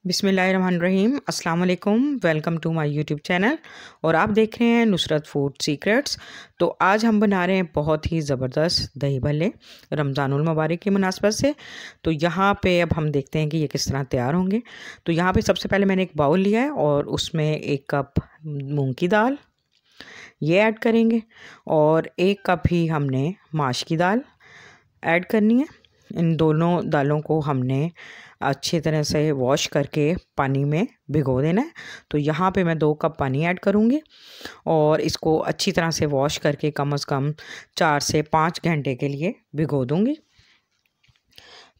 बिस्मिल्लाहिर्रहमानिर्रहीम। अस्सलाम वालेकुम। Welcome to my YouTube channel और आप देख रहे हैं नुसरत फूड सीक्रेट्स। तो आज हम बना रहे हैं बहुत ही ज़बरदस्त दही भल्ले रमज़ानुल मुबारक की मुनासबत से। तो यहाँ पे अब हम देखते हैं कि ये किस तरह तैयार होंगे। तो यहाँ पे सबसे पहले मैंने एक बाउल लिया है और उसमें 1 कप मूंग की दाल ये ऐड करेंगे और 1 कप ही हमने माश की दाल ऐड करनी है। इन दोनों दालों को हमने अच्छी तरह से वॉश करके पानी में भिगो देना है। तो यहाँ पे मैं 2 कप पानी ऐड करूँगी और इसको अच्छी तरह से वॉश करके कम से कम 4 से 5 घंटे के लिए भिगो दूँगी।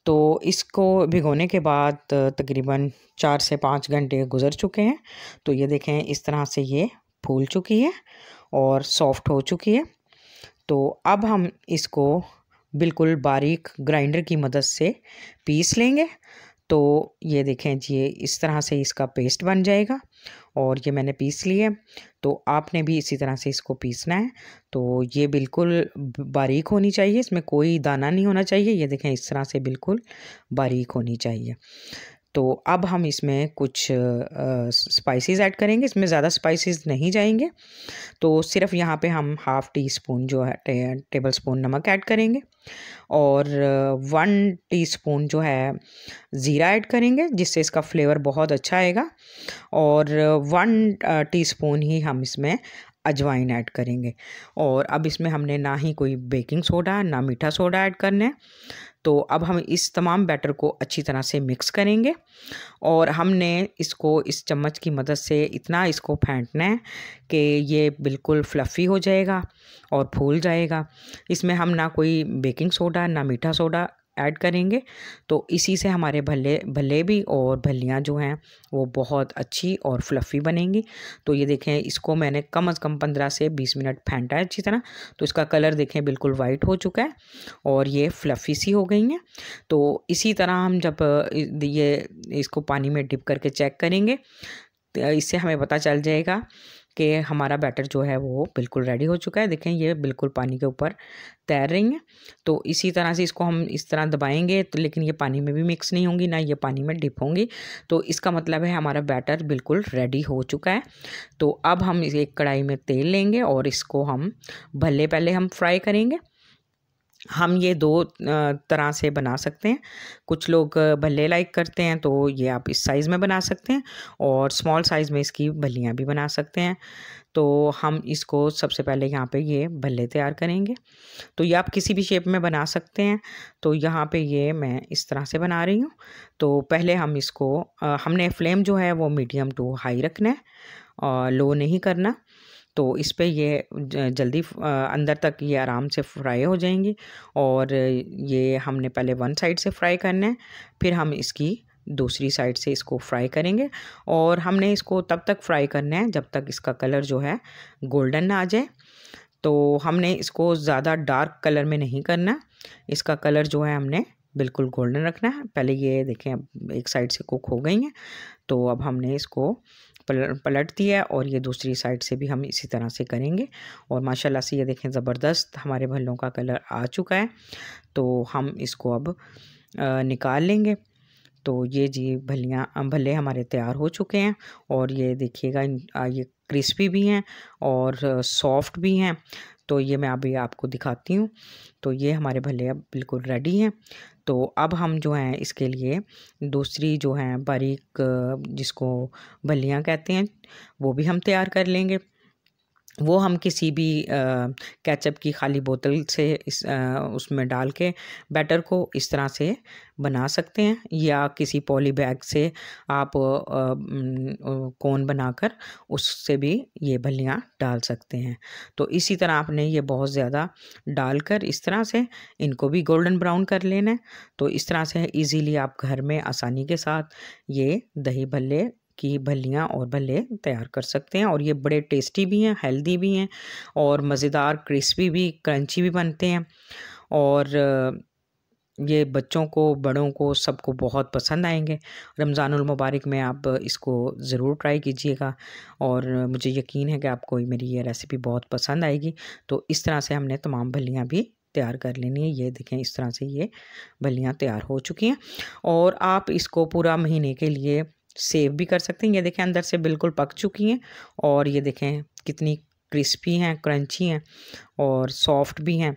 तो इसको भिगोने के बाद तकरीबन 4 से 5 घंटे गुज़र चुके हैं। तो ये देखें इस तरह से ये फूल चुकी है और सॉफ्ट हो चुकी है। तो अब हम इसको बिल्कुल बारीक ग्राइंडर की मदद से पीस लेंगे। तो ये देखें जी, ये इस तरह से इसका पेस्ट बन जाएगा और ये मैंने पीस लिया। तो आपने भी इसी तरह से इसको पीसना है। तो ये बिल्कुल बारीक होनी चाहिए, इसमें कोई दाना नहीं होना चाहिए। ये देखें इस तरह से बिल्कुल बारीक होनी चाहिए। तो अब हम इसमें कुछ स्पाइसेस ऐड करेंगे। इसमें ज़्यादा स्पाइसेस नहीं जाएंगे। तो सिर्फ यहाँ पे हम हाफ़ टी स्पून जो है टेबल स्पून नमक ऐड करेंगे और 1 टीस्पून जो है ज़ीरा ऐड करेंगे, जिससे इसका फ्लेवर बहुत अच्छा आएगा। और 1 टीस्पून ही हम इसमें अजवाइन ऐड करेंगे। और अब इसमें हमने ना ही कोई बेकिंग सोडा ना मीठा सोडा ऐड करना है। तो अब हम इस तमाम बैटर को अच्छी तरह से मिक्स करेंगे और हमने इसको इस चम्मच की मदद से इतना इसको फेंटना है कि ये बिल्कुल फ्लफ़ी हो जाएगा और फूल जाएगा। इसमें हम ना कोई बेकिंग सोडा ना मीठा सोडा ऐड करेंगे। तो इसी से हमारे भल्ले भी और भल्लियाँ जो हैं वो बहुत अच्छी और फ्लफ़ी बनेंगी। तो ये देखें इसको मैंने कम से कम 15 से 20 मिनट फेंटा है अच्छी तरह। तो इसका कलर देखें बिल्कुल वाइट हो चुका है और ये फ्लफ़ी सी हो गई हैं। तो इसी तरह हम जब ये इसको पानी में डिप करके चेक करेंगे तो इससे हमें पता चल जाएगा कि हमारा बैटर जो है वो बिल्कुल रेडी हो चुका है। देखें ये बिल्कुल पानी के ऊपर तैर रही हैं। तो इसी तरह से इसको हम इस तरह दबाएंगे तो लेकिन ये पानी में भी मिक्स नहीं होंगी ना ये पानी में डिप होंगी। तो इसका मतलब है हमारा बैटर बिल्कुल रेडी हो चुका है। तो अब हम एक कढ़ाई में तेल लेंगे और इसको हम भल्ले पहले हम फ्राई करेंगे। हम ये 2 तरह से बना सकते हैं। कुछ लोग भल्ले लाइक करते हैं तो ये आप इस साइज़ में बना सकते हैं और स्मॉल साइज़ में इसकी भल्लियाँ भी बना सकते हैं। तो हम इसको सबसे पहले यहाँ पे ये भल्ले तैयार करेंगे। तो ये आप किसी भी शेप में बना सकते हैं। तो यहाँ पे ये मैं इस तरह से बना रही हूँ। तो पहले हम इसको हमने फ्लेम जो है वो मीडियम टू हाई रखना है और लो नहीं करना। तो इस पे ये जल्दी अंदर तक ये आराम से फ्राई हो जाएंगी। और ये हमने पहले 1 साइड से फ्राई करना है, फिर हम इसकी दूसरी साइड से इसको फ्राई करेंगे। और हमने इसको तब तक फ्राई करना है जब तक इसका कलर जो है गोल्डन ना आ जाए। तो हमने इसको ज़्यादा डार्क कलर में नहीं करना, इसका कलर जो है हमने बिल्कुल गोल्डन रखना है। पहले ये देखें अब एक साइड से कुक हो गई हैं। तो अब हमने इसको पलट दिया और ये दूसरी साइड से भी हम इसी तरह से करेंगे। और माशाल्लाह से ये देखें ज़बरदस्त हमारे भल्लों का कलर आ चुका है। तो हम इसको अब निकाल लेंगे। तो ये जी भल्ले हमारे तैयार हो चुके हैं और ये देखिएगा ये क्रिस्पी भी हैं और सॉफ्ट भी हैं। तो ये मैं अभी आपको दिखाती हूँ। तो ये हमारे भल्ले अब बिल्कुल रेडी हैं। तो अब हम जो हैं इसके लिए दूसरी जो हैं बारीक जिसको भल्लियाँ कहते हैं वो भी हम तैयार कर लेंगे। वो हम किसी भी केचप की खाली बोतल से उसमें डाल के बैटर को इस तरह से बना सकते हैं या किसी पॉली बैग से आप कोन बनाकर उससे भी ये भल्लियाँ डाल सकते हैं। तो इसी तरह आपने ये बहुत ज़्यादा डालकर इस तरह से इनको भी गोल्डन ब्राउन कर लेना है। तो इस तरह से इजीली आप घर में आसानी के साथ ये दही भल्ले की भल्लियाँ और भल्ले तैयार कर सकते हैं। और ये बड़े टेस्टी भी हैं, हेल्दी भी हैं और मज़ेदार क्रिस्पी भी क्रंची भी बनते हैं। और ये बच्चों को बड़ों को सबको बहुत पसंद आएंगे। रमज़ानुल मुबारक में आप इसको ज़रूर ट्राई कीजिएगा और मुझे यकीन है कि आपको मेरी ये रेसिपी बहुत पसंद आएगी। तो इस तरह से हमने तमाम भल्लियाँ भी तैयार कर लेनी है। ये देखें इस तरह से ये भल्लियाँ तैयार हो चुकी हैं और आप इसको पूरा महीने के लिए सेव भी कर सकते हैं। ये देखें अंदर से बिल्कुल पक चुकी हैं और ये देखें कितनी क्रिस्पी हैं, क्रंची हैं और सॉफ्ट भी हैं।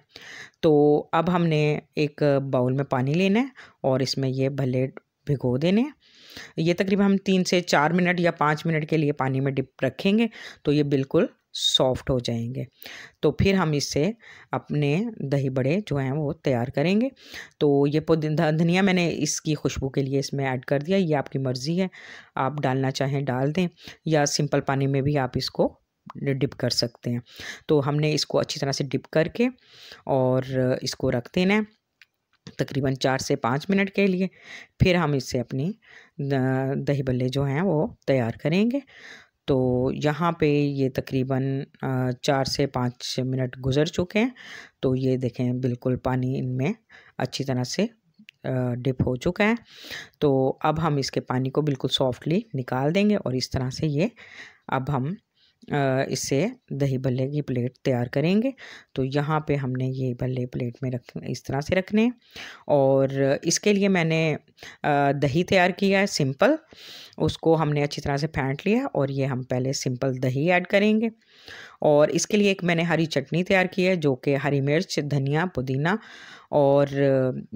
तो अब हमने एक बाउल में पानी लेना है और इसमें ये भल्ले भिगो देने हैं। ये तकरीबन हम 3 से 4 मिनट या 5 मिनट के लिए पानी में डिप रखेंगे तो ये बिल्कुल सॉफ्ट हो जाएंगे। तो फिर हम इससे अपने दही बड़े जो हैं वो तैयार करेंगे। तो ये धनिया मैंने इसकी खुशबू के लिए इसमें ऐड कर दिया। ये आपकी मर्ज़ी है, आप डालना चाहें डाल दें या सिंपल पानी में भी आप इसको डिप कर सकते हैं। तो हमने इसको अच्छी तरह से डिप करके और इसको रख देना है तकरीबन 4 से 5 मिनट के लिए। फिर हम इससे अपनी दही बल्ले जो हैं वो तैयार करेंगे। तो यहाँ पे ये तकरीबन 4 से 5 मिनट गुज़र चुके हैं। तो ये देखें बिल्कुल पानी इनमें अच्छी तरह से डिप हो चुका है। तो अब हम इसके पानी को बिल्कुल सॉफ्टली निकाल देंगे और इस तरह से ये अब हम इससे दही भल्ले की प्लेट तैयार करेंगे। तो यहाँ पे हमने ये भल्ले प्लेट में इस तरह से रखने हैं और इसके लिए मैंने दही तैयार किया है सिंपल। उसको हमने अच्छी तरह से फेंट लिया और ये हम पहले सिंपल दही ऐड करेंगे और इसके लिए एक मैंने हरी चटनी तैयार की है जो कि हरी मिर्च, धनिया, पुदीना और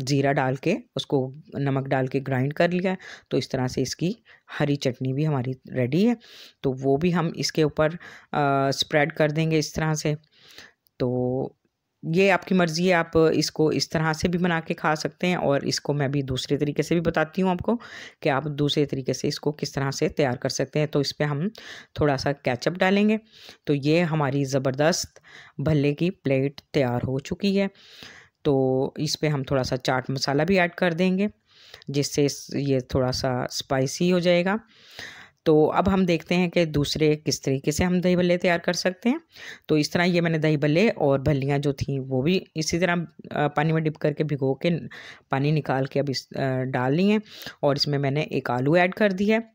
ज़ीरा डाल के उसको नमक डाल के ग्राइंड कर लिया है। तो इस तरह से इसकी हरी चटनी भी हमारी रेडी है। तो वो भी हम इसके ऊपर स्प्रेड कर देंगे इस तरह से। तो ये आपकी मर्ज़ी है, आप इसको इस तरह से भी बना के खा सकते हैं और इसको मैं भी दूसरे तरीके से भी बताती हूँ आपको कि आप दूसरे तरीके से इसको किस तरह से तैयार कर सकते हैं। तो इस पे हम थोड़ा सा केचप डालेंगे। तो ये हमारी ज़बरदस्त भल्ले की प्लेट तैयार हो चुकी है। तो इस पे हम थोड़ा सा चाट मसाला भी ऐड कर देंगे जिससे ये थोड़ा सा स्पाइसी हो जाएगा। तो अब हम देखते हैं कि दूसरे किस तरीके से हम दही भल्ले तैयार कर सकते हैं। तो इस तरह ये मैंने दही भल्ले और भल्लियाँ जो थी वो भी इसी तरह पानी में डिप करके भिगो के पानी निकाल के अब डाल ली हैं और इसमें मैंने एक आलू ऐड कर दिया है।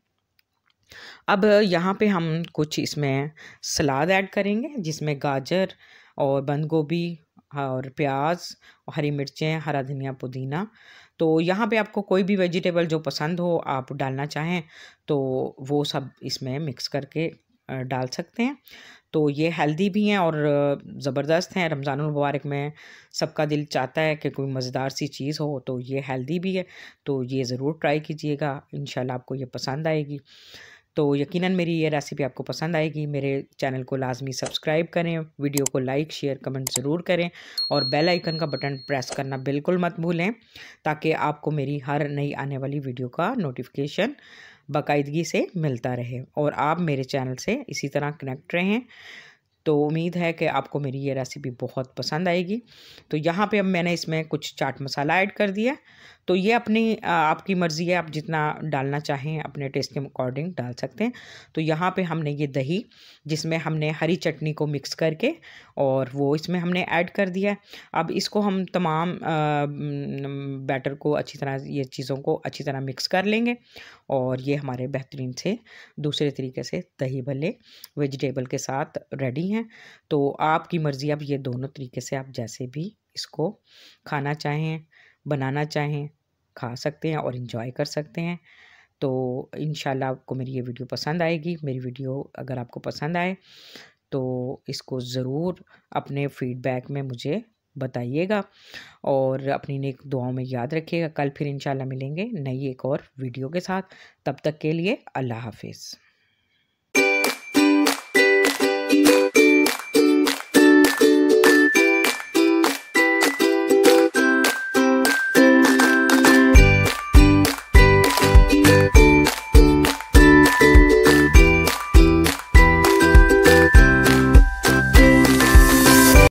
अब यहाँ पे हम कुछ इसमें सलाद ऐड करेंगे जिसमें गाजर और बंद गोभी और प्याज, हरी मिर्चें, हरा धनिया, पुदीना। तो यहाँ पे आपको कोई भी वेजिटेबल जो पसंद हो आप डालना चाहें तो वो सब इसमें मिक्स करके डाल सकते हैं। तो ये हेल्दी भी हैं और ज़बरदस्त हैं। रमज़ानुल मुबारक में सबका दिल चाहता है कि कोई मज़ेदार सी चीज़ हो, तो ये हेल्दी भी है। तो ये ज़रूर ट्राई कीजिएगा, इंशाल्लाह आपको ये पसंद आएगी। तो यकीनन मेरी ये रेसिपी आपको पसंद आएगी। मेरे चैनल को लाजमी सब्सक्राइब करें, वीडियो को लाइक, शेयर, कमेंट ज़रूर करें और बेल आइकन का बटन प्रेस करना बिल्कुल मत भूलें ताकि आपको मेरी हर नई आने वाली वीडियो का नोटिफिकेशन बाकायदगी से मिलता रहे और आप मेरे चैनल से इसी तरह कनेक्ट रहें। तो उम्मीद है कि आपको मेरी ये रेसिपी बहुत पसंद आएगी। तो यहाँ पे अब मैंने इसमें कुछ चाट मसाला ऐड कर दिया। तो ये अपनी आपकी मर्ज़ी है, आप जितना डालना चाहें अपने टेस्ट के अकॉर्डिंग डाल सकते हैं। तो यहाँ पे हमने ये दही जिसमें हमने हरी चटनी को मिक्स करके और वो इसमें हमने ऐड कर दिया है। अब इसको हम तमाम बैटर को अच्छी तरह ये चीज़ों को अच्छी तरह मिक्स कर लेंगे और ये हमारे बेहतरीन से दूसरे तरीके से दही भल्ले वेजिटेबल के साथ रेडी हैं। तो आपकी मर्ज़ी, अब ये दोनों तरीके से आप जैसे भी इसको खाना चाहें, बनाना चाहें, खा सकते हैं और इन्जॉय कर सकते हैं। तो इंशाल्लाह आपको मेरी ये वीडियो पसंद आएगी। मेरी वीडियो अगर आपको पसंद आए तो इसको ज़रूर अपने फीडबैक में मुझे बताइएगा और अपनी नेक दुआओं में याद रखिएगा। कल फिर इंशाल्लाह मिलेंगे नई एक और वीडियो के साथ। तब तक के लिए अल्लाह हाफ़िज़।